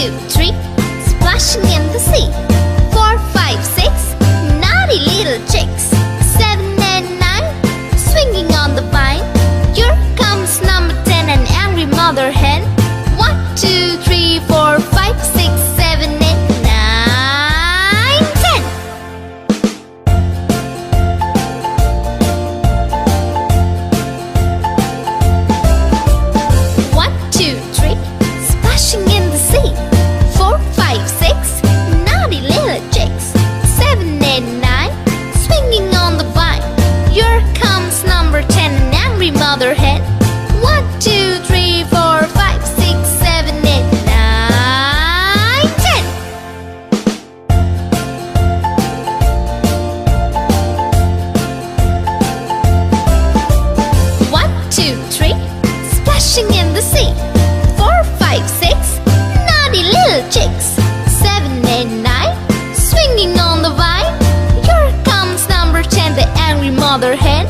2, 3, splashing in the sea. 4, 5, 6, naughty little chicks. 7 and 9, swinging on the vine. Here comes number 10, an angry mother hen. 1, 2, 3, 4, 5, 6, 7, 8, 9, 10. 1, 2, 3, splashing in the sea. 4, 5, 6, naughty little chicks. 7, 8, 9, swinging on the vine. Here comes number 10, an angry mother hen. 1, 2, 3, 4, 5, 6, 7, 8, 9, 10. 1, 2, 3, splashing in the sea. 4, 5, 6, naughty little chicks. 7, 8, 9, swinging on the vine. Here comes number 10, the angry mother hen.